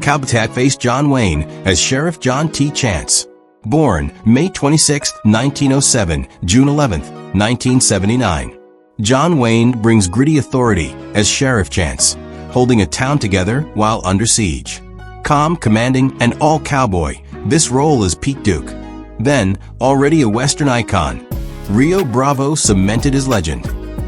Cowboy faced John Wayne as Sheriff John T. Chance. Born May 26, 1907, June 11, 1979. John Wayne brings gritty authority as Sheriff Chance, holding a town together while under siege. Calm, commanding, and all cowboy, this role is Pete Duke. Then, already a Western icon, Rio Bravo cemented his legend.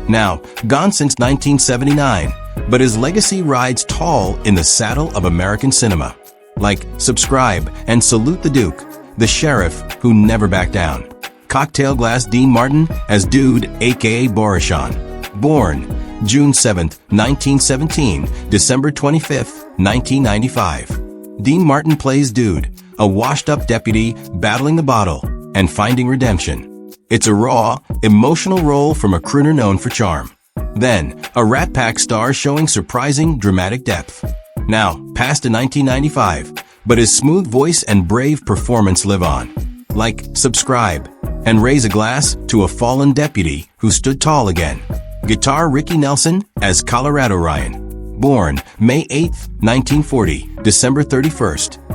Now, gone since 1979, but his legacy rides tall in the saddle of American cinema. Like, subscribe, and salute the Duke, the sheriff who never backed down. Cocktail Glass Dean Martin as Dude, aka Borishan. Born June 7, 1917, December 25, 1995. Dean Martin plays Dude, a washed-up deputy battling the bottle and finding redemption. It's a raw, emotional role from a crooner known for charm. Then, a Rat Pack star showing surprising dramatic depth. Now, passed in 1995, but his smooth voice and brave performance live on. Like, subscribe, and raise a glass to a fallen deputy who stood tall again. Guitar Ricky Nelson as Colorado Ryan. Born May 8, 1940, December 31,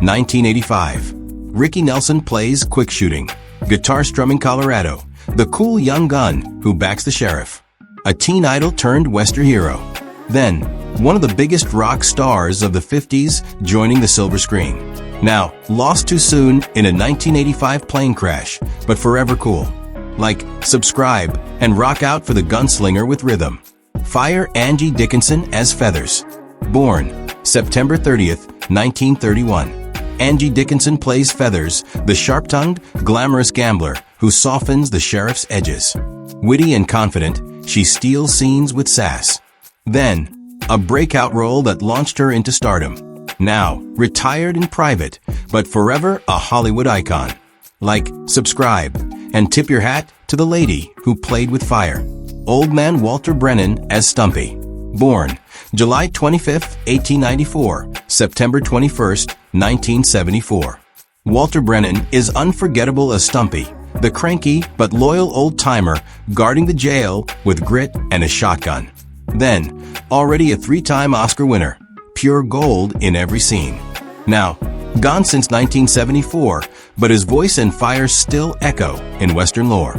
1985. Ricky Nelson plays Quick Shooting, guitar strumming Colorado, the cool young gun who backs the sheriff. A teen idol turned Western hero. Then, one of the biggest rock stars of the 50s joining the silver screen. Now, lost too soon in a 1985 plane crash, but forever cool. Like, subscribe, and rock out for the gunslinger with rhythm. Fire Angie Dickinson as Feathers. Born September 30th, 1931. Angie Dickinson plays Feathers, the sharp-tongued, glamorous gambler who softens the sheriff's edges. Witty and confident, she steals scenes with sass. Then, a breakout role that launched her into stardom. Now, retired in private, but forever a Hollywood icon. Like, subscribe, and tip your hat to the lady who played with fire. Old Man Walter Brennan as Stumpy. Born July 25, 1894, September 21, 1974. Walter Brennan is unforgettable as Stumpy, the cranky but loyal old-timer guarding the jail with grit and a shotgun. Then, already a three-time Oscar winner, pure gold in every scene. Now, gone since 1974, but his voice and fire still echo in Western lore.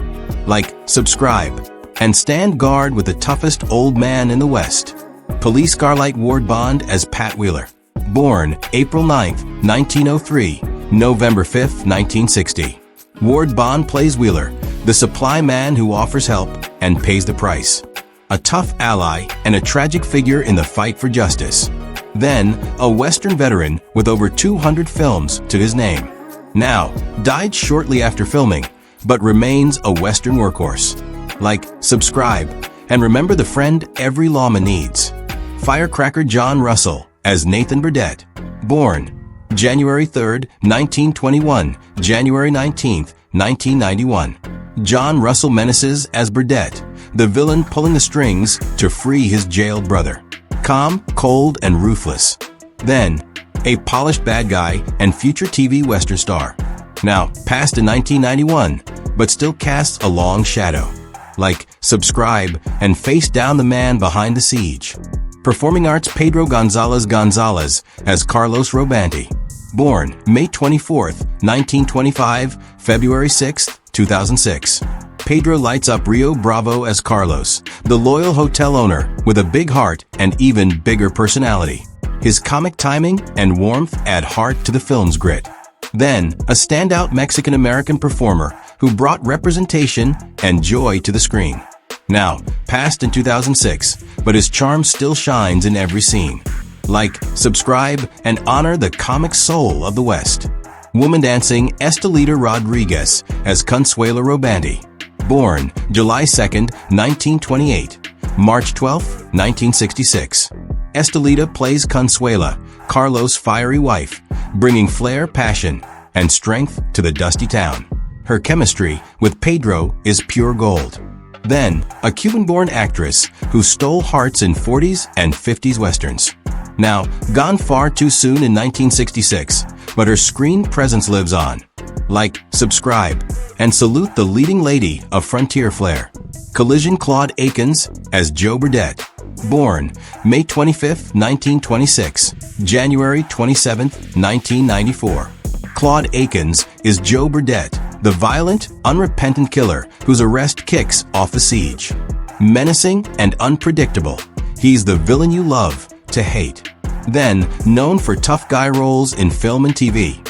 Like, subscribe, and stand guard with the toughest old man in the West. Police Starlight Ward Bond as Pat Wheeler. Born April 9, 1903, November 5, 1960. Ward Bond plays Wheeler, the supply man who offers help and pays the price. A tough ally and a tragic figure in the fight for justice. Then, a Western veteran with over 200 films to his name. Now, died shortly after filming, but remains a Western workhorse. Like, subscribe, and remember the friend every lawman needs. Firecracker John Russell as Nathan Burdett. Born January 3, 1921, January 19, 1991. John Russell menaces as Burdett, the villain pulling the strings to free his jailed brother. Calm, cold, and ruthless. Then, a polished bad guy and future TV Western star. Now, passed in 1991, but still casts a long shadow. Like, subscribe, and face down the man behind the siege. Performing Arts Pedro Gonzalez as Carlos Robanti. Born May 24, 1925, February 6, 2006. Pedro lights up Rio Bravo as Carlos, the loyal hotel owner with a big heart and even bigger personality. His comic timing and warmth add heart to the film's grit. Then, a standout Mexican-American performer who brought representation and joy to the screen. Now, passed in 2006, but his charm still shines in every scene. Like, subscribe, and honor the comic soul of the West. Woman dancing Estelita Rodriguez as Consuelo Robanti. Born July 2, 1928, March 12, 1966. Estelita plays Consuela, Carlos' fiery wife, bringing flair, passion, and strength to the dusty town. Her chemistry with Pedro is pure gold. Then, a Cuban-born actress who stole hearts in 40s and 50s westerns. Now, gone far too soon in 1966, but her screen presence lives on. Like, subscribe, and salute the leading lady of frontier flair. Collision Claude Akins as Joe Burdett. Born May 25, 1926, January 27, 1994. Claude Akins is Joe Burdett, the violent, unrepentant killer whose arrest kicks off the siege. Menacing and unpredictable, he's the villain you love to hate. Then, known for tough guy roles in film and TV.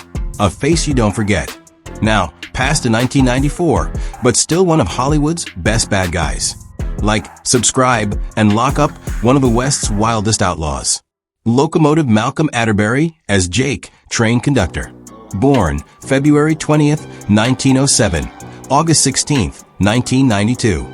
A face you don't forget. Now, passed in 1994, but still one of Hollywood's best bad guys. Like, subscribe, and lock up one of the West's wildest outlaws. Locomotive Malcolm Atterbury as Jake, train conductor. Born February 20th, 1907, August 16th, 1992.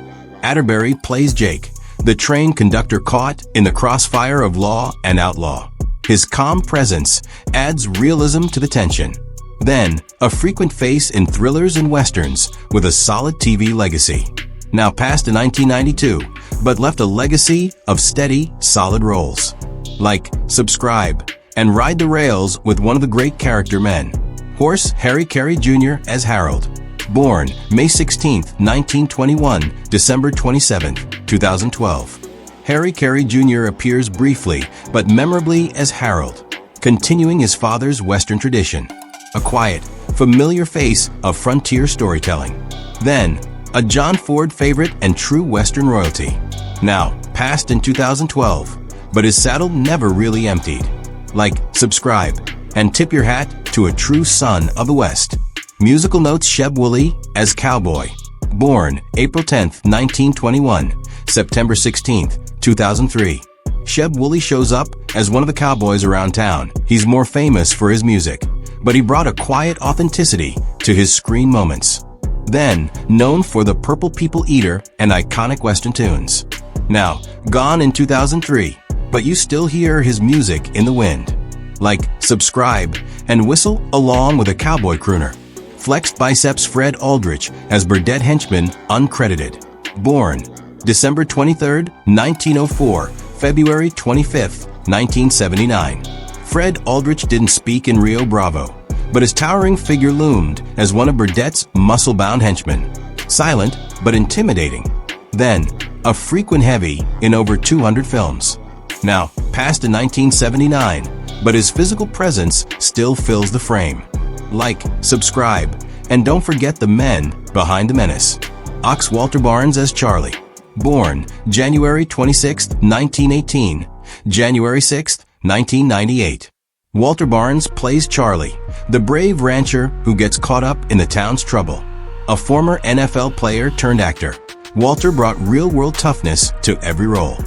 Atterbury plays Jake, the train conductor caught in the crossfire of law and outlaw. His calm presence adds realism to the tension. Then, a frequent face in thrillers and westerns with a solid TV legacy. Now passed in 1992, but left a legacy of steady, solid roles. Like, subscribe, and ride the rails with one of the great character men. Horse Harry Carey Jr. as Harold. Born May 16, 1921, December 27, 2012. Harry Carey Jr. appears briefly but memorably as Harold, continuing his father's Western tradition. A quiet, familiar face of frontier storytelling. Then, a John Ford favorite and true Western royalty. Now, passed in 2012, but his saddle never really emptied. Like, subscribe, and tip your hat to a true son of the West. Musical notes Sheb Wooley as Cowboy. Born April 10, 1921, September 16, 2003. Sheb Wooley shows up as one of the cowboys around town. He's more famous for his music, but he brought a quiet authenticity to his screen moments. Then, known for the Purple People Eater and iconic Western tunes. Now, gone in 2003, but you still hear his music in the wind. Like, subscribe, and whistle along with a cowboy crooner. Flexed Biceps Fred Aldrich as Burdett henchman, uncredited. Born December 23, 1904, February 25, 1979. Fred Aldrich didn't speak in Rio Bravo, but his towering figure loomed as one of Burdett's muscle-bound henchmen. Silent, but intimidating. Then, a frequent heavy in over 200 films. Now, passed in 1979, but his physical presence still fills the frame. Like, subscribe, and don't forget the men behind the menace. Ox Walter Barnes as Charlie. Born January 26, 1918, January 6, 1998. Walter Barnes plays Charlie, the brave rancher who gets caught up in the town's trouble. A former NFL player turned actor, Walter brought real-world toughness to every role.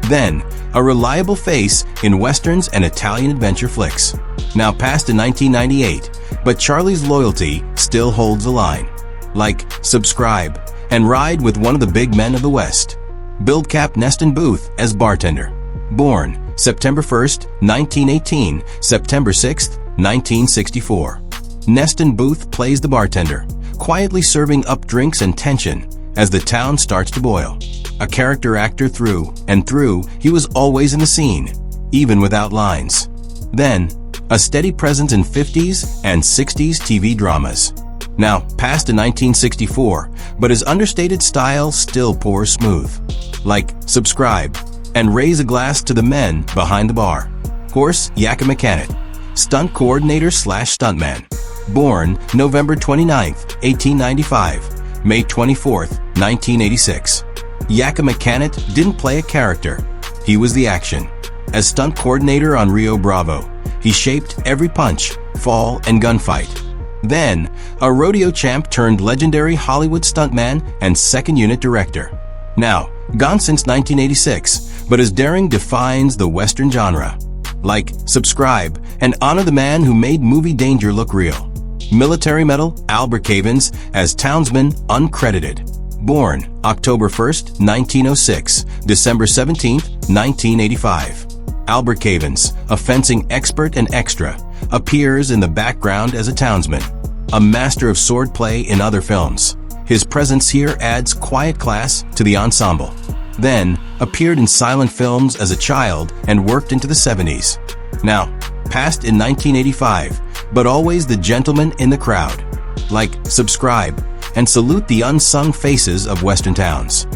Then, a reliable face in westerns and Italian adventure flicks. Now passed in 1998, but Charlie's loyalty still holds the line. Like, subscribe, and ride with one of the big men of the West. Build Cap Neston Booth as bartender. Born September 1st, 1918, September 6th, 1964. Neston Booth plays the bartender, quietly serving up drinks and tension as the town starts to boil. A character actor through and through, he was always in the scene, even without lines. Then, a steady presence in 50s and 60s TV dramas. Now, passed in 1964, but his understated style still pours smooth. Like, subscribe, and raise a glass to the men behind the bar. Horse Yakima Canet, stunt coordinator / stuntman. Born November 29, 1895, May 24, 1986. Yakima Canet didn't play a character. He was the action. As stunt coordinator on Rio Bravo, he shaped every punch, fall, and gunfight. Then, a rodeo champ turned legendary Hollywood stuntman and second unit director. Now, gone since 1986, but his daring defines the Western genre. Like, subscribe, and honor the man who made movie danger look real. Military Medal Albert Cavins as townsman, uncredited. Born October 1st, 1906, December 17th, 1985. Albert Cavins, a fencing expert and extra, appears in the background as a townsman, a master of swordplay in other films. His presence here adds quiet class to the ensemble. Then, appeared in silent films as a child and worked into the 70s. Now, passed in 1985, but always the gentleman in the crowd. Like, subscribe, and salute the unsung faces of Western towns.